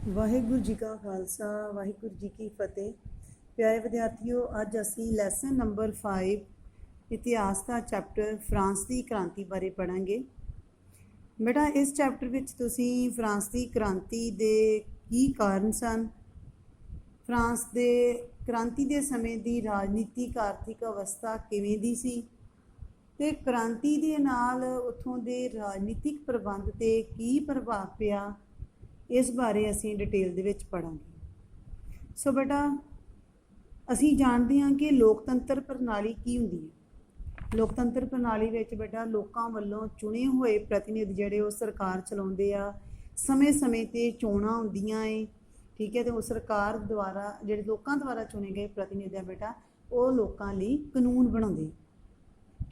ਵਾਹਿਗੁਰੂ ਜੀ ਕਾ ਖਾਲਸਾ ਵਾਹਿਗੁਰੂ ਜੀ ਕੀ ਫਤਿਹ। ਪਿਆਰੇ ਵਿਦਿਆਰਥੀਓ, ਅੱਜ ਅਸੀਂ ਲੈਸਨ ਨੰਬਰ 5 ਇਤਿਹਾਸ ਦਾ ਚੈਪਟਰ ਫਰਾਂਸ ਦੀ ਕ੍ਰਾਂਤੀ ਬਾਰੇ ਪੜ੍ਹਾਂਗੇ। ਬੇਟਾ ਇਸ ਚੈਪਟਰ ਵਿੱਚ ਤੁਸੀਂ ਫਰਾਂਸ ਦੀ ਕ੍ਰਾਂਤੀ ਦੇ ਕੀ ਕਾਰਨ ਸਨ, ਫਰਾਂਸ ਦੇ ਕ੍ਰਾਂਤੀ ਦੇ ਸਮੇਂ ਦੀ ਰਾਜਨੀਤਿਕ ਆਰਥਿਕ ਅਵਸਥਾ ਕਿਵੇਂ ਦੀ ਸੀ ਤੇ ਕ੍ਰਾਂਤੀ ਦੇ ਨਾਲ ਉੱਥੋਂ ਦੇ ਰਾਜਨੀਤਿਕ ਪ੍ਰਬੰਧ ਤੇ ਕੀ ਪ੍ਰਭਾਵ ਪਿਆ, ਇਸ ਬਾਰੇ ਅਸੀਂ ਡਿਟੇਲ ਦੇ ਵਿੱਚ ਪੜਾਂਗੇ। ਸੋ ਬੇਟਾ ਅਸੀਂ ਜਾਣਦੇ ਹਾਂ ਕਿ ਲੋਕਤੰਤਰ ਪ੍ਰਣਾਲੀ ਕੀ ਹੁੰਦੀ ਹੈ। ਲੋਕਤੰਤਰ ਪ੍ਰਣਾਲੀ ਵਿੱਚ ਬੇਟਾ ਲੋਕਾਂ ਵੱਲੋਂ ਚੁਣੇ ਹੋਏ ਪ੍ਰਤੀਨਿਧ ਜਿਹੜੇ ਉਹ ਸਰਕਾਰ ਚਲਾਉਂਦੇ ਆ, ਸਮੇਂ-ਸਮੇਂ ਤੇ ਚੋਣਾਂ ਹੁੰਦੀਆਂ ਏ, ਠੀਕ ਹੈ। ਤੇ ਉਹ ਸਰਕਾਰ ਦੁਆਰਾ ਜਿਹੜੇ ਲੋਕਾਂ ਦੁਆਰਾ ਚੁਣੇ ਗਏ ਪ੍ਰਤੀਨਿਧ ਆ ਬੇਟਾ, ਉਹ ਲੋਕਾਂ ਲਈ ਕਾਨੂੰਨ ਬਣਾਉਂਦੇ,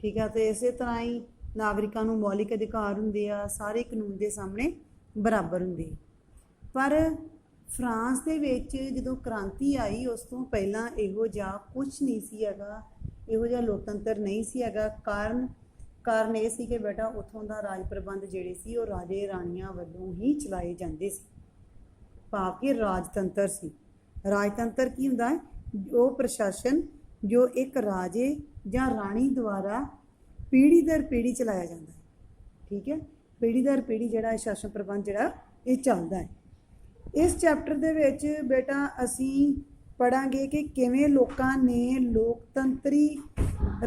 ਠੀਕ ਹੈ। ਤੇ ਇਸੇ ਤਰ੍ਹਾਂ ਹੀ ਨਾਗਰਿਕਾਂ ਨੂੰ ਮੌਲਿਕ ਅਧਿਕਾਰ ਹੁੰਦੇ ਆ, ਸਾਰੇ ਕਾਨੂੰਨ ਦੇ ਸਾਹਮਣੇ ਬਰਾਬਰ ਹੁੰਦੇ। ਪਰ ਫਰਾਂਸ ਦੇ ਵਿੱਚ ਜਦੋਂ ਕ੍ਰਾਂਤੀ ਆਈ ਉਸ ਤੋਂ ਪਹਿਲਾਂ ਇਹੋ ਜਿਹਾ ਕੁਛ ਨਹੀਂ ਸੀ ਹੈਗਾ, ਇਹੋ ਜਿਹਾ ਲੋਕਤੰਤਰ ਨਹੀਂ ਸੀ ਹੈਗਾ। ਕਾਰਨ ਇਹ ਸੀ ਕਿ ਬੇਟਾ ਉੱਥੋਂ ਦਾ ਰਾਜ ਪ੍ਰਬੰਧ ਜਿਹੜੇ ਸੀ ਉਹ ਰਾਜੇ ਰਾਣੀਆਂ ਵੱਲੋਂ ਹੀ ਚਲਾਏ ਜਾਂਦੇ ਸੀ, ਭਾਵ ਕਿ ਰਾਜਤੰਤਰ ਸੀ। ਰਾਜਤੰਤਰ ਕੀ ਹੁੰਦਾ ਹੈ? ਉਹ ਪ੍ਰਸ਼ਾਸਨ ਜੋ ਇੱਕ ਰਾਜੇ ਜਾਂ ਰਾਣੀ ਦੁਆਰਾ ਪੀੜ੍ਹੀ ਦਰ ਪੀੜ੍ਹੀ ਚਲਾਇਆ ਜਾਂਦਾ ਹੈ, ਠੀਕ ਹੈ। ਪੀੜ੍ਹੀ ਦਰ ਪੀੜ੍ਹੀ ਜਿਹੜਾ ਸ਼ਾਸਨ ਪ੍ਰਬੰਧ ਜਿਹੜਾ ਇਹ ਚੱਲਦਾ ਹੈ। ਇਸ ਚੈਪਟਰ ਦੇ ਵਿੱਚ ਬੇਟਾ ਅਸੀਂ ਪੜ੍ਹਾਂਗੇ ਕਿ ਕਿਵੇਂ ਲੋਕਾਂ ਨੇ ਲੋਕਤੰਤਰੀ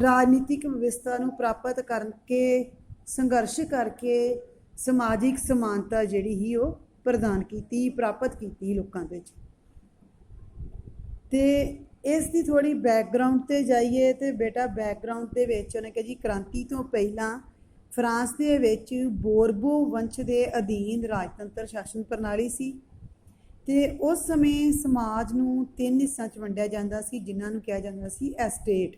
ਰਾਜਨੀਤਿਕ ਵਿਵਸਥਾ ਨੂੰ ਪ੍ਰਾਪਤ ਕਰਕੇ ਸੰਘਰਸ਼ ਕਰਕੇ ਸਮਾਜਿਕ ਸਮਾਨਤਾ ਜਿਹੜੀ ਹੀ ਉਹ ਪ੍ਰਦਾਨ ਕੀਤੀ, ਪ੍ਰਾਪਤ ਕੀਤੀ ਲੋਕਾਂ ਦੇ ਵਿੱਚ। ਤੇ ਇਸ ਦੀ ਥੋੜ੍ਹੀ ਬੈਕਗਰਾਊਂਡ 'ਤੇ ਜਾਈਏ ਤੇ ਬੇਟਾ ਬੈਕਗਰਾਊਂਡ ਦੇ ਵਿੱਚ ਉਹਨੇ ਕਿਹਾ ਜੀ ਕ੍ਰਾਂਤੀ ਤੋਂ ਪਹਿਲਾਂ ਫਰਾਂਸ ਦੇ ਵਿੱਚ ਬੋਰਬੋ ਵੰਸ਼ ਦੇ ਅਧੀਨ ਰਾਜਤੰਤਰ ਸ਼ਾਸਨ ਪ੍ਰਣਾਲੀ ਸੀ ਤੇ ਉਸ ਸਮੇਂ ਸਮਾਜ ਨੂੰ 3 ਹਿੱਸਿਆਂ 'ਚ ਵੰਡਿਆ ਜਾਂਦਾ ਸੀ, ਜਿਨ੍ਹਾਂ ਨੂੰ ਕਿਹਾ ਜਾਂਦਾ ਸੀ ਐਸਟੇਟ।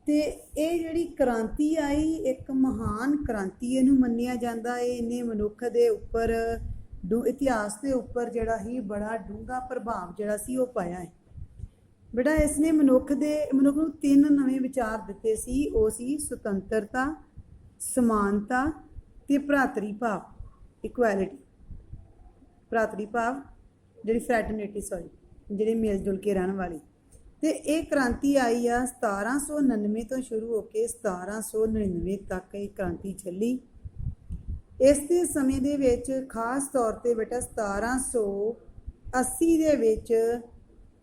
ਤੇ ਇਹ ਜਿਹੜੀ ਕ੍ਰਾਂਤੀ ਆਈ ਇੱਕ ਮਹਾਨ ਕ੍ਰਾਂਤੀ ਇਹਨੂੰ ਮੰਨਿਆ ਜਾਂਦਾ ਹੈ। ਇਹਨੇ ਮਨੁੱਖ ਦੇ ਉੱਪਰ ਇਤਿਹਾਸ ਦੇ ਉੱਪਰ ਜਿਹੜਾ ਹੀ ਬੜਾ ਡੂੰਘਾ ਪ੍ਰਭਾਵ ਜਿਹੜਾ ਸੀ ਉਹ ਪਾਇਆ ਹੈ। ਬੇਟਾ ਇਸ ਨੇ ਮਨੁੱਖ ਨੂੰ 3 ਨਵੇਂ ਵਿਚਾਰ ਦਿੱਤੇ ਸੀ। ਉਹ ਸੀ ਸੁਤੰਤਰਤਾ, ਸਮਾਨਤਾ ਤੇ ਭਰਾਤਰੀ ਭਾਵ, ਇਕੁਐਲਿਟੀ। ਭਰਾਤਰੀ ਭਾਵ ਜਿਹੜੀ ਫਰੈਟਰਨਿਟੀ, ਜਿਹੜੇ ਮਿਲ ਜੁਲ ਕੇ ਰਹਿਣ ਵਾਲੀ। ਤੇ ਇਹ ਕ੍ਰਾਂਤੀ ਆਈ ਆ 1799 ਤੋਂ ਸ਼ੁਰੂ ਹੋ ਕੇ 1799 ਤੱਕ ਇਹ ਕ੍ਰਾਂਤੀ ਚੱਲੀ। ਇਸ ਦੇ ਸਮੇਂ ਦੇ ਵਿੱਚ ਖਾਸ ਤੌਰ ਤੇ ਬੇਟਾ 1780 ਦੇ ਵਿੱਚ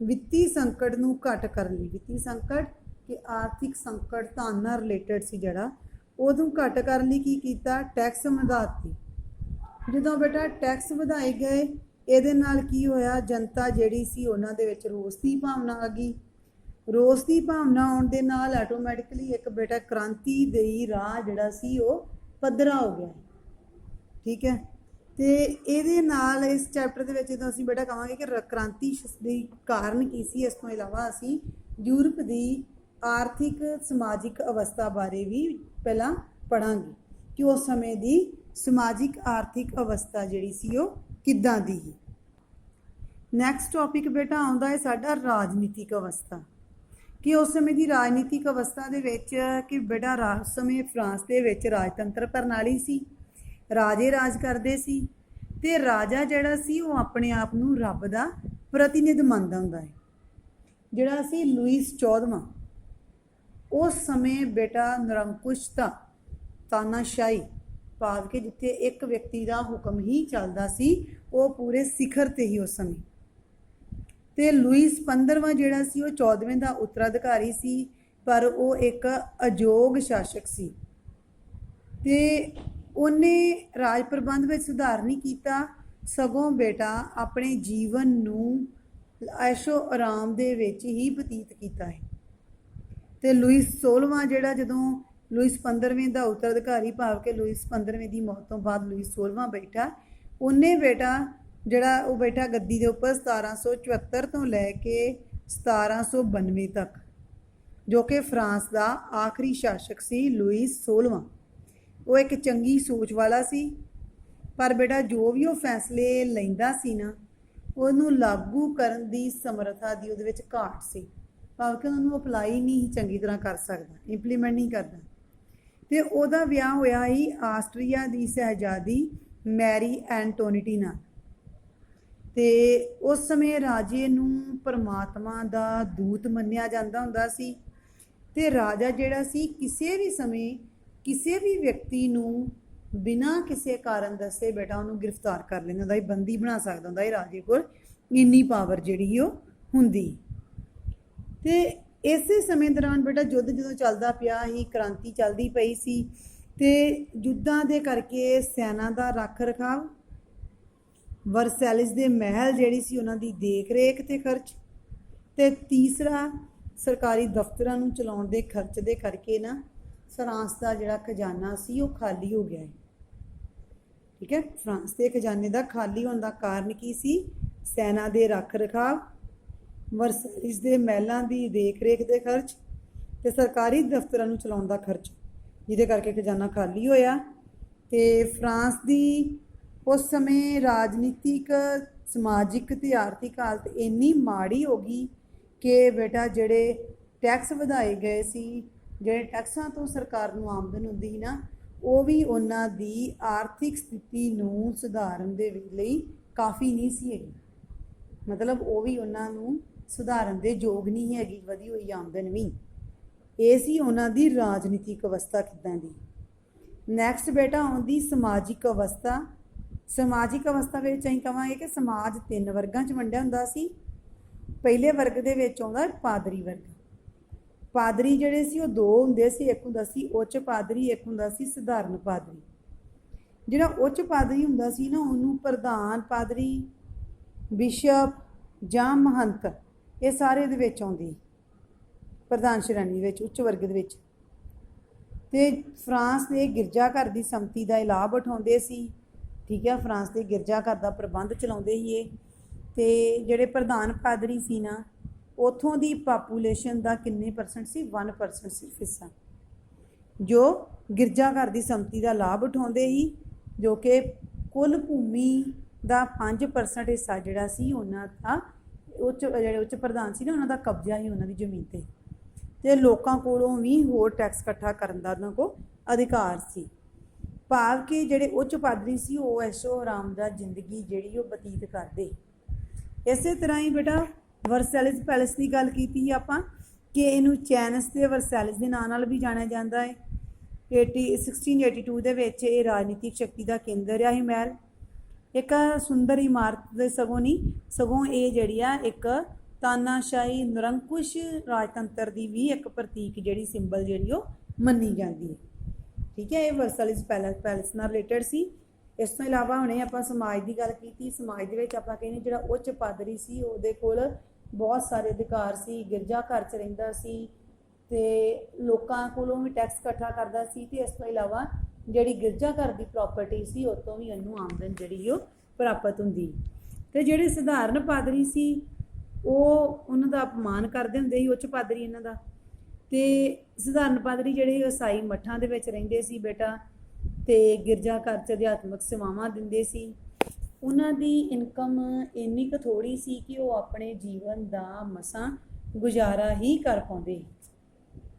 ਵਿੱਤੀ ਸੰਕਟ ਨੂੰ ਘੱਟ ਕਰਨ ਲਈ, ਵਿੱਤੀ ਸੰਕਟ ਕਿ ਆਰਥਿਕ ਸੰਕਟ ਧਨ ਨਾਲ ਰਿਲੇਟਡ ਸੀ ਜਿਹੜਾ, ਉਹਨੂੰ ਘੱਟ ਕਰਨ ਲਈ ਕੀ ਕੀਤਾ? ਟੈਕਸ ਵਧਾ ਦਿੱਤੇ। ਜਦੋਂ ਬੇਟਾ ਟੈਕਸ ਵਧਾਏ ਗਏ ਇਹਦੇ ਨਾਲ ਕੀ ਹੋਇਆ? ਜਨਤਾ ਜਿਹੜੀ ਸੀ ਉਹਨਾਂ ਦੇ ਵਿੱਚ ਰੋਸ ਦੀ ਭਾਵਨਾ ਆ ਗਈ। ਰੋਸ ਦੀ ਭਾਵਨਾ ਆਉਣ ਦੇ ਨਾਲ ਆਟੋਮੈਟਿਕਲੀ ਇੱਕ ਬੇਟਾ ਕ੍ਰਾਂਤੀ ਦੇ ਰਾਹ ਜਿਹੜਾ ਸੀ ਉਹ ਪੱਧਰਾ ਹੋ ਗਿਆ, ਠੀਕ ਹੈ। ਤੇ ਇਹਦੇ ਨਾਲ ਇਸ ਚੈਪਟਰ ਦੇ ਵਿੱਚ ਜਦੋਂ ਅਸੀਂ ਬੇਟਾ ਕਹਾਂਗੇ ਕਿ ਕ੍ਰਾਂਤੀ ਦੇ ਕਾਰਨ ਕੀ ਸੀ, ਇਸ ਤੋਂ ਇਲਾਵਾ ਅਸੀਂ ਯੂਰਪ ਦੀ ਆਰਥਿਕ ਸਮਾਜਿਕ ਅਵਸਥਾ ਬਾਰੇ ਵੀ ਪਹਿਲਾਂ ਪੜ੍ਹਾਂਗੇ ਕਿ ਉਸ ਸਮੇਂ ਦੀ ਸਮਾਜਿਕ ਆਰਥਿਕ ਅਵਸਥਾ ਜਿਹੜੀ ਸੀ ਉਹ ਕਿੱਦਾਂ ਦੀ ਸੀ। ਨੈਕਸਟ ਟੌਪਿਕ ਬੇਟਾ ਆਉਂਦਾ ਹੈ ਸਾਡਾ ਰਾਜਨੀਤਿਕ ਅਵਸਥਾ, ਕਿ ਉਸ ਸਮੇਂ ਦੀ ਰਾਜਨੀਤਿਕ ਅਵਸਥਾ ਦੇ ਵਿੱਚ ਕਿ ਬੇਟਾ ਉਸ ਸਮੇਂ ਫਰਾਂਸ ਦੇ ਵਿੱਚ ਰਾਜਤੰਤਰ ਪ੍ਰਣਾਲੀ ਸੀ, ਰਾਜੇ ਰਾਜ ਕਰਦੇ ਸੀ ਤੇ ਰਾਜਾ ਜਿਹੜਾ ਸੀ ਉਹ ਆਪਣੇ ਆਪ ਨੂੰ ਰੱਬ ਦਾ ਪ੍ਰਤੀਨਿਧ ਮੰਨਦਾ ਹੁੰਦਾ ਹੈ। ਜਿਹੜਾ ਸੀ ਲੂਈਸ 14ਵਾਂ, ਉਸ ਸਮੇਂ ਬੇਟਾ ਨਿਰੰਕੁਸ਼ਤਾ, ਤਾਨਾਸ਼ਾਹੀ, ਭਾਵ ਕਿ ਜਿੱਥੇ ਇੱਕ ਵਿਅਕਤੀ ਦਾ ਹੁਕਮ ਹੀ ਚੱਲਦਾ ਸੀ ਉਹ ਪੂਰੇ ਸਿਖਰ ਤੇ ਹੀ ਉਸ ਸਮੇਂ। ਤੇ ਲੂਈਸ 15ਵਾਂ ਜਿਹੜਾ ਸੀ ਉਹ 14ਵੇਂ ਦਾ ਉੱਤਰਾਧਿਕਾਰੀ ਸੀ, ਪਰ ਉਹ ਇੱਕ ਅਯੋਗ ਸ਼ਾਸਕ ਸੀ ਤੇ ਉਹਨੇ ਰਾਜ ਪ੍ਰਬੰਧ ਵਿੱਚ ਸੁਧਾਰ ਨਹੀਂ ਕੀਤਾ, ਸਗੋਂ ਬੇਟਾ ਆਪਣੇ ਜੀਵਨ ਨੂੰ ਐਸ਼ੋ ਆਰਾਮ ਦੇ ਵਿੱਚ ਹੀ ਬਤੀਤ ਕੀਤਾ ਹੈ। ਤੇ ਲੂਈਸ 16ਵਾਂ ਜਿਹੜਾ, ਜਦੋਂ ਲੂਈਸ 15ਵੇਂ ਦਾ ਉੱਤਰਾਧਿਕਾਰੀ ਭਾਵ ਕਿ ਲੂਈਸ 15ਵੇਂ ਦੀ ਮੌਤ ਤੋਂ ਬਾਅਦ ਲੂਈਸ 16ਵਾਂ ਬੈਠਾ, ਉਹਨੇ ਬੇਟਾ ਜਿਹੜਾ ਉਹ ਬੈਠਾ ਗੱਦੀ ਦੇ ਉੱਪਰ 1774 ਤੋਂ ਲੈ ਕੇ 1792 ਤੱਕ, ਜੋ ਕਿ ਫਰਾਂਸ ਦਾ ਆਖਰੀ ਸ਼ਾਸਕ ਸੀ ਲੂਈਸ 16ਵਾਂ। ਉਹ ਇੱਕ ਚੰਗੀ ਸੋਚ ਵਾਲਾ ਸੀ, ਪਰ ਬੇਟਾ ਜੋ ਵੀ ਉਹ ਫੈਸਲੇ ਲੈਂਦਾ ਸੀ ਨਾ ਉਹਨੂੰ ਲਾਗੂ ਕਰਨ ਦੀ ਸਮਰੱਥਾ ਦੀ ਉਹਦੇ ਵਿੱਚ ਘਾਟ ਸੀ, ਭਾਵ ਕਿ ਉਹਨੂੰ ਅਪਲਾਈ ਨਹੀਂ ਚੰਗੀ ਤਰ੍ਹਾਂ ਕਰ ਸਕਦਾ, ਇੰਪਲੀਮੈਂਟ ਨਹੀਂ ਕਰਦਾ। ਤੇ ਉਹਦਾ ਵਿਆਹ ਹੋਇਆ ਸੀ ਆਸਟਰੀਆ ਦੀ ਸ਼ਹਿਜ਼ਾਦੀ ਮੈਰੀ ਐਂਟੋਨੀਟੀ ਨਾਲ, ਤੇ ਉਸ ਸਮੇਂ ਰਾਜੇ ਨੂੰ ਪਰਮਾਤਮਾ ਦਾ ਦੂਤ ਮੰਨਿਆ ਜਾਂਦਾ ਹੁੰਦਾ ਸੀ ਤੇ ਰਾਜਾ ਜਿਹੜਾ ਸੀ ਕਿਸੇ ਵੀ ਸਮੇਂ ਕਿਸੇ ਵੀ ਵਿਅਕਤੀ ਨੂੰ ਬਿਨਾਂ ਕਿਸੇ ਕਾਰਨ ਦੱਸੇ ਬੇਟਾ ਉਹਨੂੰ ਗ੍ਰਿਫਤਾਰ ਕਰ ਲੈਂਦਾ ਹੁੰਦਾ ਸੀ, ਬੰਦੀ ਬਣਾ ਸਕਦਾ ਹੁੰਦਾ ਸੀ। ਰਾਜੇ ਕੋਲ ਇੰਨੀ ਪਾਵਰ ਜਿਹੜੀ ਉਹ ਹੁੰਦੀ। ਤੇ ਇਸੇ ਸਮੇਂ ਦੌਰਾਨ ਬੇਟਾ ਯੁੱਧ ਜਦੋਂ ਚੱਲਦਾ ਪਿਆ ਸੀ, ਕ੍ਰਾਂਤੀ ਚੱਲਦੀ ਪਈ ਸੀ ਤੇ ਯੁੱਧਾਂ ਦੇ ਕਰਕੇ ਸੈਨਾ ਦਾ ਰੱਖ ਰਖਾਵ, ਵਰਸੈਲਿਸ ਦੇ ਮਹਿਲ ਜਿਹੜੀ ਸੀ ਉਹਨਾਂ ਦੀ ਦੇਖ ਰੇਖ ਤੇ ਖਰਚ, ਤੇ ਤੀਸਰਾ ਸਰਕਾਰੀ ਦਫ਼ਤਰਾਂ ਨੂੰ ਚਲਾਉਣ ਦੇ ਖਰਚ ਦੇ ਕਰਕੇ ਨਾ ਫਰਾਂਸ ਦਾ ਜਿਹੜਾ ਖਜ਼ਾਨਾ ਸੀ ਉਹ ਖਾਲੀ ਹੋ ਗਿਆ ਹੈ। ਠੀਕ ਹੈ, ਫਰਾਂਸ ਦੇ ਖਜ਼ਾਨੇ ਦਾ ਖਾਲੀ ਹੋਣ ਦਾ ਕਾਰਨ ਕੀ ਸੀ? ਸੈਨਾ ਦੇ ਰੱਖ ਰਖਾਵ, ਵਰਸੈਲਿਸ ਦੇ ਮਹਿਲਾਂ ਦੀ ਦੇਖ ਰੇਖ ਦੇ ਖਰਚ ਤੇ ਸਰਕਾਰੀ ਦਫ਼ਤਰਾਂ ਨੂੰ ਚਲਾਉਣ ਦਾ ਖਰਚ, ਜਿਹਦੇ ਕਰਕੇ ਖਜ਼ਾਨਾ ਖਾਲੀ ਹੋਇਆ। ਤੇ ਫਰਾਂਸ ਦੀ ਉਸ ਸਮੇਂ ਰਾਜਨੀਤਿਕ, ਸਮਾਜਿਕ ਤੇ ਆਰਥਿਕ ਹਾਲਤ ਇੰਨੀ ਮਾੜੀ ਹੋ ਗਈ ਕਿ ਬੇਟਾ ਜਿਹੜੇ ਟੈਕਸ ਵਧਾਏ ਗਏ ਸੀ, ਜਿਹੜੇ ਟੈਕਸਾਂ ਤੋਂ ਸਰਕਾਰ ਨੂੰ ਆਮਦਨ ਹੁੰਦੀ ਸੀ ਨਾ, ਉਹ ਵੀ ਉਹਨਾਂ ਦੀ ਆਰਥਿਕ ਸਥਿਤੀ ਨੂੰ ਸੁਧਾਰਨ ਦੇ ਲਈ ਕਾਫੀ ਨਹੀਂ ਸੀ ਹੈਗੀ। ਮਤਲਬ ਉਹ ਵੀ ਉਹਨਾਂ ਨੂੰ ਸੁਧਾਰਨ ਦੇ ਯੋਗ ਨਹੀਂ ਹੈਗੀ, ਵਧੀ ਹੋਈ ਆਮਦਨ ਵੀ। ਇਹ ਸੀ ਉਹਨਾਂ ਦੀ ਰਾਜਨੀਤਿਕ ਅਵਸਥਾ ਕਿੱਦਾਂ ਦੀ। ਨੈਕਸਟ ਬੇਟਾ ਆਉਂਦੀ ਸਮਾਜਿਕ ਅਵਸਥਾ। ਸਮਾਜਿਕ ਅਵਸਥਾ ਵਿੱਚ ਅਸੀਂ ਕਹਾਂਗੇ ਕਿ ਸਮਾਜ 3 ਵਰਗਾਂ 'ਚ ਵੰਡਿਆ ਹੁੰਦਾ ਸੀ। ਪਹਿਲੇ ਵਰਗ ਦੇ ਵਿੱਚ ਆਉਂਦਾ ਪਾਦਰੀ ਵਰਗ। ਪਾਦਰੀ ਜਿਹੜੇ ਸੀ ਉਹ 2 ਹੁੰਦੇ ਸੀ, ਇੱਕ ਹੁੰਦਾ ਸੀ ਉੱਚ ਪਾਦਰੀ, ਇੱਕ ਹੁੰਦਾ ਸੀ ਸਧਾਰਨ ਪਾਦਰੀ। ਜਿਹੜਾ ਉੱਚ ਪਾਦਰੀ ਹੁੰਦਾ ਸੀ ਨਾ, ਉਹਨੂੰ ਪ੍ਰਧਾਨ ਪਾਦਰੀ, ਬਿਸ਼ਪ ਜਾਂ ਮਹੰਤ, ਇਹ ਸਾਰੇ ਦੇ ਵਿੱਚ ਆਉਂਦੀ ਪ੍ਰਧਾਨ ਸ਼੍ਰੇਣੀ ਵਿੱਚ, ਉੱਚ ਵਰਗ ਦੇ ਵਿੱਚ। ਤੇ ਫਰਾਂਸ ਦੇ ਗਿਰਜਾ ਘਰ ਦੀ ਸੰਮਤੀ ਦਾ ਲਾਭ ਉਠਾਉਂਦੇ ਸੀ। ਠੀਕ ਹੈ, ਫਰਾਂਸ ਦੇ ਗਿਰਜਾ ਘਰ ਦਾ ਪ੍ਰਬੰਧ ਚਲਾਉਂਦੇ ਸੀ ਇਹ। ਤੇ ਜਿਹੜੇ ਪ੍ਰਧਾਨ ਪਾਦਰੀ ਸੀ ਨਾ, ਉੱਥੋਂ ਦੀ ਪਾਪੂਲੇਸ਼ਨ ਦਾ ਕਿੰਨੇ ਪਰਸੈਂਟ ਸੀ? 1% ਸਿਰਫ ਹਿੱਸਾ, ਜੋ ਗਿਰਜਾ ਘਰ ਦੀ ਸੰਮਤੀ ਦਾ ਲਾਭ ਉਠਾਉਂਦੇ ਸੀ, ਜੋ ਕਿ ਕੁੱਲ ਭੂਮੀ ਦਾ 5% ਹਿੱਸਾ ਜਿਹੜਾ ਸੀ ਉਹਨਾਂ ਦਾ ਜਿਹੜੇ ਉੱਚ ਪ੍ਰਧਾਨ ਸੀ ਨਾ, ਉਹਨਾਂ ਦਾ ਕਬਜ਼ਾ ਸੀ ਉਹਨਾਂ ਦੀ ਜ਼ਮੀਨ 'ਤੇ। ਤੇ ਲੋਕਾਂ ਕੋਲੋਂ ਵੀ ਹੋਰ ਟੈਕਸ ਇਕੱਠਾ ਕਰਨ ਦਾ ਉਹਨਾਂ ਕੋਲ ਅਧਿਕਾਰ ਸੀ। ਭਾਵ ਕਿ ਜਿਹੜੇ ਉੱਚ ਪਾਦਰੀ ਸੀ ਉਹ ਐਸ਼ੋ ਆਰਾਮ ਦਾ ਜ਼ਿੰਦਗੀ ਜਿਹੜੀ ਉਹ ਬਤੀਤ ਕਰਦੇ। ਇਸੇ ਤਰ੍ਹਾਂ ਹੀ ਬੇਟਾ ਵਰਸੈਲਿਸ ਪੈਲੇਸ ਦੀ ਗੱਲ ਕੀਤੀ ਆਪਾਂ ਕਿ ਇਹਨੂੰ ਚੈਨਸ ਤੇ ਵਰਸੈਲਿਸ ਦੇ ਨਾਂ ਨਾਲ ਵੀ ਜਾਣਿਆ ਜਾਂਦਾ ਹੈ। 1682 ਦੇ ਵਿੱਚ ਇਹ ਰਾਜਨੀਤਿਕ ਸ਼ਕਤੀ ਦਾ ਕੇਂਦਰ ਆ ਇਹ ਮਹਿਲ। ਇੱਕ ਸੁੰਦਰ ਇਮਾਰਤ ਦੇ ਸਗੋਂ ਇਹ ਜਿਹੜੀ ਆ ਇੱਕ ਤਾਨਾਸ਼ਾਹੀ ਨਿਰੰਕੁਸ਼ ਰਾਜਤੰਤਰ ਦੀ ਵੀ ਇੱਕ ਪ੍ਰਤੀਕ ਜਿਹੜੀ ਸਿੰਬਲ ਜਿਹੜੀ ਉਹ ਮੰਨੀ ਜਾਂਦੀ ਹੈ। ਠੀਕ ਹੈ, ਇਹ ਵਰਸੈਲਿਸ ਪੈਲੇਸ ਨਾਲ ਰਿਲੇਟਡ ਸੀ। ਇਸ ਤੋਂ ਇਲਾਵਾ ਹੁਣੇ ਆਪਾਂ ਸਮਾਜ ਦੀ ਗੱਲ ਕੀਤੀ। ਸਮਾਜ ਦੇ ਵਿੱਚ ਆਪਾਂ ਕਹਿੰਦੇ ਜਿਹੜਾ ਉੱਚ ਪਾਦਰੀ ਸੀ ਉਹਦੇ ਕੋਲ ਬਹੁਤ ਸਾਰੇ ਅਧਿਕਾਰ ਸੀ, ਗਿਰਜਾ ਘਰ 'ਚ ਰਹਿੰਦਾ ਸੀ ਤੇ ਲੋਕਾਂ ਕੋਲੋਂ ਵੀ ਟੈਕਸ ਇਕੱਠਾ ਕਰਦਾ ਸੀ। ਤੇ ਇਸ ਤੋਂ ਇਲਾਵਾ ਜਿਹੜੀ ਗਿਰਜਾ ਘਰ ਦੀ ਪ੍ਰਾਪਰਟੀ ਸੀ ਉਹ ਤੋਂ ਵੀ ਇਹਨੂੰ ਆਮਦਨ ਜਿਹੜੀ ਉਹ ਪ੍ਰਾਪਤ ਹੁੰਦੀ। ਤੇ ਜਿਹੜੇ ਸਧਾਰਨ ਪਾਦਰੀ ਸੀ ਉਹ ਉਹਨਾਂ ਦਾ ਅਪਮਾਨ ਕਰਦੇ ਹੁੰਦੇ ਸੀ, ਉੱਚ ਪਾਦਰੀ ਇਹਨਾਂ ਦਾ। ਤੇ ਸਧਾਰਨ ਪਾਦਰੀ ਜਿਹੜੇ ਈਸਾਈ ਮੱਠਾਂ ਦੇ ਵਿੱਚ ਰਹਿੰਦੇ ਸੀ ਬੇਟਾ, ਤੇ ਗਿਰਜਾ ਘਰ 'ਚ ਅਧਿਆਤਮਕ ਸੇਵਾਵਾਂ ਦਿੰਦੇ ਸੀ। ਉਹਨਾਂ ਦੀ ਇਨਕਮ ਇੰਨੀ ਕੁ ਥੋੜ੍ਹੀ ਸੀ ਕਿ ਉਹ ਆਪਣੇ ਜੀਵਨ ਦਾ ਮਸਾਂ ਗੁਜ਼ਾਰਾ ਹੀ ਕਰ ਪਾਉਂਦੇ।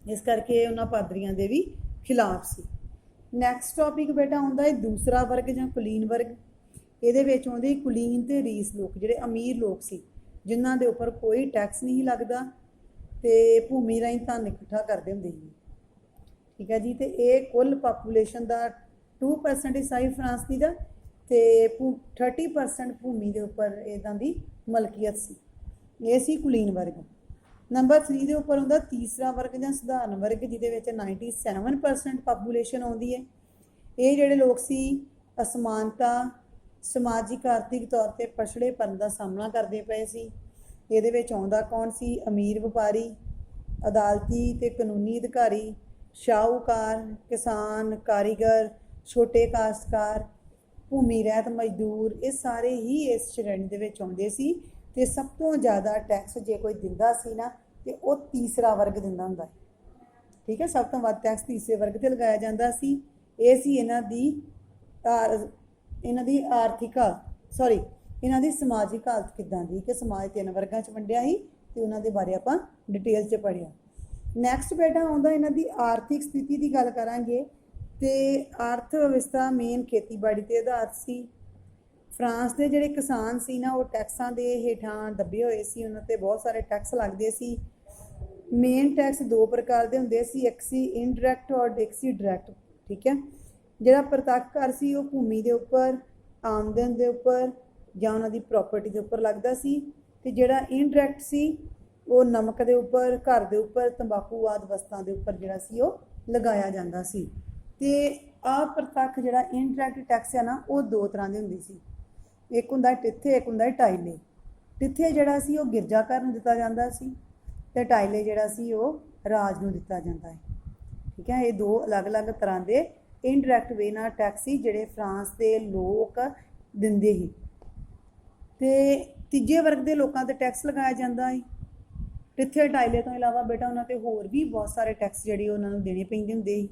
ਇਸ ਕਰਕੇ ਉਹਨਾਂ ਪਾਦਰੀਆਂ ਦੇ ਵੀ ਖਿਲਾਫ ਸੀ। ਨੈਕਸਟ ਟੌਪਿਕ ਬੇਟਾ ਆਉਂਦਾ ਹੈ ਦੂਸਰਾ ਵਰਗ ਜਾਂ ਕੁਲੀਨ ਵਰਗ। ਇਹਦੇ ਵਿੱਚ ਆਉਂਦੇ ਕੁਲੀਨ ਤੇ ਰੀਸ ਲੋਕ, ਜਿਹੜੇ ਅਮੀਰ ਲੋਕ ਸੀ ਜਿਨ੍ਹਾਂ ਦੇ ਉੱਪਰ ਕੋਈ ਟੈਕਸ ਨਹੀਂ ਲੱਗਦਾ ਤੇ ਭੂਮੀ ਰਾਹੀਂ ਧਨ ਇਕੱਠਾ ਕਰਦੇ ਹੁੰਦੇ ਸੀ। ਠੀਕ ਹੈ ਜੀ, ਤੇ ਇਹ ਕੁੱਲ ਪਾਪੂਲੇਸ਼ਨ ਦਾ 2% ਹਿੱਸਾ ਹੀ ਫਰਾਂਸ ਦੀ ਦਾ ਤੇ 30% ਭੂਮੀ ਦੇ ਉੱਪਰ ਇਹਨਾਂ ਦੀ ਮਲਕੀਅਤ ਸੀ। ਇਹ ਸੀ ਕੁਲੀਨ ਵਰਗ। ਨੰਬਰ 3 ਦੇ ਉੱਪਰ ਹੁੰਦਾ ਤੀਸਰਾ ਵਰਗ ਜਾਂ ਸਧਾਰਨ ਵਰਗ, ਜਿਹਦੇ ਵਿੱਚ 97% ਪਾਪੂਲੇਸ਼ਨ ਆਉਂਦੀ ਹੈ। ਇਹ ਜਿਹੜੇ ਲੋਕ ਸੀ ਅਸਮਾਨਤਾ, ਸਮਾਜਿਕ ਆਰਥਿਕ ਤੌਰ 'ਤੇ ਪਛੜੇਪਨ ਦਾ ਸਾਹਮਣਾ ਕਰਦੇ ਪਏ ਸੀ। ਇਹਦੇ ਵਿੱਚ ਆਉਂਦਾ ਕੌਣ ਸੀ? ਅਮੀਰ ਵਪਾਰੀ, ਅਦਾਲਤੀ ਤੇ ਕਾਨੂੰਨੀ ਅਧਿਕਾਰੀ, ਸ਼ਾਹੂਕਾਰ, ਕਿਸਾਨ, ਕਾਰੀਗਰ, ਛੋਟੇ ਕਾਸ਼ਤਕਾਰ, ਭੂਮੀ ਰਹਿਤ ਮਜ਼ਦੂਰ, ਇਹ ਸਾਰੇ ਹੀ ਇਸ ਸ਼੍ਰੇਣੀ ਦੇ ਵਿੱਚ ਆਉਂਦੇ ਸੀ। ਤੇ ਸਭ ਤੋਂ ਜ਼ਿਆਦਾ ਟੈਕਸ ਜੇ ਕੋਈ ਦਿੰਦਾ ਸੀ ਨਾ ਤੇ ਉਹ ਤੀਸਰਾ ਵਰਗ ਦਿੰਦਾ ਹੁੰਦਾ। ਠੀਕ ਹੈ, ਸਭ ਤੋਂ ਵੱਧ ਟੈਕਸ ਤੀਸਰੇ ਵਰਗ 'ਤੇ ਲਗਾਇਆ ਜਾਂਦਾ ਸੀ। ਇਹ ਸੀ ਇਹਨਾਂ ਦੀ ਸਮਾਜਿਕ ਹਾਲਤ ਕਿੱਦਾਂ ਦੀ, ਕਿ ਸਮਾਜ 3 ਵਰਗਾਂ 'ਚ ਵੰਡਿਆ ਸੀ ਤੇ ਉਹਨਾਂ ਦੇ ਬਾਰੇ ਆਪਾਂ ਡਿਟੇਲ 'ਚ ਪੜ੍ਹਿਆ। ਨੈਕਸਟ ਬੇਟਾ ਆਉਂਦਾ ਇਹਨਾਂ ਦੀ ਆਰਥਿਕ ਸਥਿਤੀ ਦੀ ਗੱਲ ਕਰਾਂਗੇ। ਤੇ ਅਰਥ ਵਿਵਸਥਾ ਮੇਨ ਖੇਤੀਬਾੜੀ 'ਤੇ ਆਧਾਰਿਤ ਸੀ। ਫਰਾਂਸ ਦੇ ਜਿਹੜੇ ਕਿਸਾਨ ਸੀ ਨਾ ਉਹ ਟੈਕਸਾਂ ਦੇ ਹੇਠਾਂ ਦੱਬੇ ਹੋਏ ਸੀ, ਉਹਨਾਂ ਤੇ ਬਹੁਤ ਸਾਰੇ ਟੈਕਸ ਲੱਗਦੇ ਸੀ। ਮੇਨ ਟੈਕਸ ਦੋ ਪ੍ਰਕਾਰ ਦੇ ਹੁੰਦੇ ਸੀ, ਇੱਕ ਸੀ ਇਨਡਾਇਰੈਕਟ ਔਰ ਇੱਕ ਸੀ ਡਾਇਰੈਕਟ। ਠੀਕ ਹੈ, ਜਿਹੜਾ ਪ੍ਰਤੱਖ ਕਰ ਸੀ ਉਹ ਭੂਮੀ ਦੇ ਉੱਪਰ, ਆਮਦਨ ਦੇ ਉੱਪਰ ਜਾਂ ਉਹਨਾਂ ਦੀ ਪ੍ਰਾਪਰਟੀ ਦੇ ਉੱਪਰ ਲੱਗਦਾ ਸੀ, ਤੇ ਜਿਹੜਾ ਇਨਡਾਇਰੈਕਟ ਸੀ ਉਹ ਨਮਕ ਦੇ ਉੱਪਰ, ਘਰ ਦੇ ਉੱਪਰ, ਤੰਬਾਕੂ ਆਦਿ ਵਸਤਾਂ ਦੇ ਉੱਪਰ ਜਿਹੜਾ ਸੀ ਉਹ ਲਗਾਇਆ ਜਾਂਦਾ ਸੀ। ਤੇ ਆਹ ਪ੍ਰਤੱਖ ਜਿਹੜਾ ਇਨਡਾਇਰੈਕਟ ਟੈਕਸ ਹੈ ਨਾ ਉਹ ਦੋ ਤਰ੍ਹਾਂ ਦੇ ਹੁੰਦੇ ਸੀ, ਇੱਕ ਹੁੰਦਾ ਟਿੱਥੇ, ਇੱਕ ਹੁੰਦਾ ਟਾਈਲੇ। ਟਿੱਥੇ ਜਿਹੜਾ ਸੀ ਉਹ ਗਿਰਜਾਘਰ ਨੂੰ ਦਿੱਤਾ ਜਾਂਦਾ ਸੀ, ਤੇ ਟਾਈਲੇ ਜਿਹੜਾ ਸੀ ਉਹ ਰਾਜ ਨੂੰ ਦਿੱਤਾ ਜਾਂਦਾ ਹੈ। ਠੀਕ ਹੈ, ਇਹ ਦੋ ਅਲੱਗ-ਅਲੱਗ ਤਰ੍ਹਾਂ ਦੇ ਇਨਡਾਇਰੈਕਟ ਵੇ ਨਾਲ ਟੈਕਸ ਸੀ ਜਿਹੜੇ ਫਰਾਂਸ ਦੇ ਲੋਕ ਦਿੰਦੇ ਸੀ। ਤੇ ਤੀਜੇ ਵਰਗ ਦੇ ਲੋਕਾਂ ਤੇ ਟੈਕਸ ਲਗਾਇਆ ਜਾਂਦਾ ਹੈ। ਟਿੱਥੇ ਟਾਈਲੇ ਤੋਂ ਇਲਾਵਾ ਬੇਟਾ ਉਹਨਾਂ ਤੇ ਹੋਰ ਵੀ ਬਹੁਤ ਸਾਰੇ ਟੈਕਸ ਜਿਹੜੇ ਉਹਨਾਂ ਨੂੰ ਦੇਣੇ ਪੈਂਦੇ ਹੁੰਦੇ ਸੀ।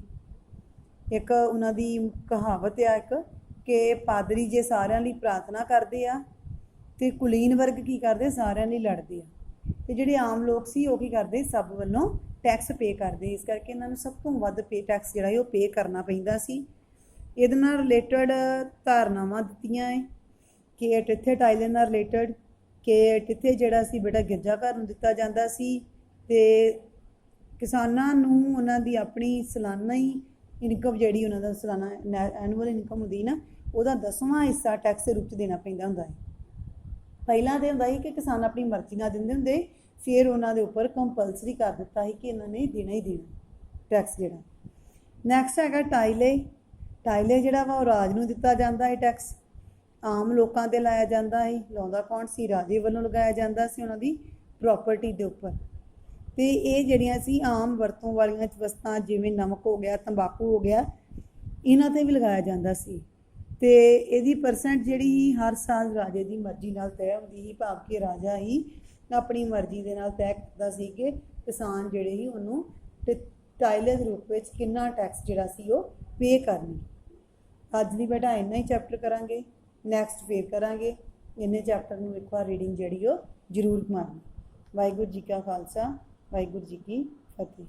ਇੱਕ ਉਹਨਾਂ ਦੀ ਕਹਾਵਤ ਆ ਇੱਕ ਕਿ ਪਾਦਰੀ ਜੇ ਸਾਰਿਆਂ ਲਈ ਪ੍ਰਾਰਥਨਾ ਕਰਦੇ ਆ ਤੇ ਕੁਲੀਨ ਵਰਗ ਕੀ ਕਰਦੇ, ਸਾਰਿਆਂ ਲਈ ਲੜਦੇ ਆ, ਤੇ ਜਿਹੜੇ ਆਮ ਲੋਕ ਸੀ ਉਹ ਕੀ ਕਰਦੇ, ਸਭ ਵੱਲੋਂ ਟੈਕਸ ਪੇ ਕਰਦੇ। ਇਸ ਕਰਕੇ ਇਹਨਾਂ ਨੂੰ ਸਭ ਤੋਂ ਵੱਧ ਟੈਕਸ ਜਿਹੜਾ ਉਹ ਪੇ ਕਰਨਾ ਪੈਂਦਾ ਸੀ। ਇਹਦੇ ਨਾਲ ਰਿਲੇਟਡ ਧਾਰਨਾਵਾਂ ਦਿੱਤੀਆਂ ਹੈ ਕਿ ਟਿੱਥੇ ਟਾਈਲੇ ਨਾਲ ਰਿਲੇਟਡ ਕਿ ਟਿੱਥੇ ਜਿਹੜਾ ਸੀ ਬੇਟਾ ਗਿਰਜਾਘਰ ਨੂੰ ਦਿੱਤਾ ਜਾਂਦਾ ਸੀ, ਤੇ ਕਿਸਾਨਾਂ ਨੂੰ ਉਹਨਾਂ ਦੀ ਆਪਣੀ ਸਾਲਾਨਾ ਹੀ ਇਨਕਮ ਜਿਹੜੀ ਉਹਨਾਂ ਦਾ ਸਾਲਾਨਾ ਐਨੂਅਲ ਇਨਕਮ ਹੁੰਦੀ ਨਾ ਉਹਦਾ 10ਵਾਂ ਹਿੱਸਾ ਟੈਕਸ ਦੇ ਰੂਪ 'ਚ ਦੇਣਾ ਪੈਂਦਾ ਹੁੰਦਾ ਹੈ। ਪਹਿਲਾਂ ਤਾਂ ਹੁੰਦਾ ਸੀ ਕਿ ਕਿਸਾਨ ਆਪਣੀ ਮਰਜ਼ੀ ਨਾਲ ਦਿੰਦੇ ਹੁੰਦੇ, ਫਿਰ ਉਹਨਾਂ ਦੇ ਉੱਪਰ ਕੰਪਲਸਰੀ ਕਰ ਦਿੱਤਾ ਸੀ ਕਿ ਇਹਨਾਂ ਨੇ ਦੇਣਾ ਹੀ ਦੇਣਾ ਟੈਕਸ ਜਿਹੜਾ। ਨੈਕਸਟ ਹੈਗਾ ਟਾਈਲੇ। ਟਾਈਲੇ ਜਿਹੜਾ ਵਾ ਉਹ ਰਾਜ ਨੂੰ ਦਿੱਤਾ ਜਾਂਦਾ ਹੈ ਟੈਕਸ, ਆਮ ਲੋਕਾਂ 'ਤੇ ਲਾਇਆ ਜਾਂਦਾ ਹੈ। ਲਾਉਂਦਾ ਕੌਣ ਸੀ, ਰਾਜੇ ਵੱਲੋਂ ਲਗਾਇਆ ਜਾਂਦਾ ਸੀ ਉਹਨਾਂ ਦੀ ਪ੍ਰੋਪਰਟੀ ਦੇ ਉੱਪਰ। ਤੇ ਇਹ ਜਿਹੜੀਆਂ ਸੀ ਆਮ ਵਰਤੋਂ ਵਾਲੀਆਂ ਵਸਤਾਂ ਜਿਵੇਂ ਨਮਕ ਹੋ ਗਿਆ, ਤੰਬਾਕੂ ਹੋ ਗਿਆ, ਇਹਨਾਂ 'ਤੇ ਵੀ ਲਗਾਇਆ ਜਾਂਦਾ ਸੀ। ਤੇ ਇਹਦੀ ਪਰਸੈਂਟ ਜਿਹੜੀ ਹਰ ਸਾਲ ਰਾਜੇ ਦੀ ਮਰਜ਼ੀ ਨਾਲ ਤੈਅ ਹੁੰਦੀ ਸੀ, ਭਾਵ ਕਿ ਰਾਜਾ ਹੀ ਆਪਣੀ ਮਰਜ਼ੀ ਦੇ ਨਾਲ ਤੈਅ ਕਰਦਾ ਸੀ ਕਿ ਕਿਸਾਨ ਜਿਹੜੇ ਸੀ ਉਹਨੂੰ ਟਾਈਲੇ ਦੇ ਰੂਪ ਵਿੱਚ ਕਿੰਨਾ ਟੈਕਸ ਜਿਹੜਾ ਸੀ ਉਹ ਪੇ ਕਰਨੀ। ਅੱਜ ਦੀ ਬੇਟਾ ਇੰਨਾ ਹੀ ਚੈਪਟਰ ਕਰਾਂਗੇ, ਨੈਕਸਟ ਫੇਰ ਕਰਾਂਗੇ। ਇੰਨੇ ਚੈਪਟਰ ਨੂੰ ਇੱਕ ਵਾਰ ਰੀਡਿੰਗ ਜਿਹੜੀ ਉਹ ਜ਼ਰੂਰ ਮਾਰਨੀ। ਵਾਹਿਗੁਰੂ ਜੀ ਕਾ ਖਾਲਸਾ, ਵਾਹਿਗੁਰੂ ਜੀ ਕੀ ਫਤਿਹ।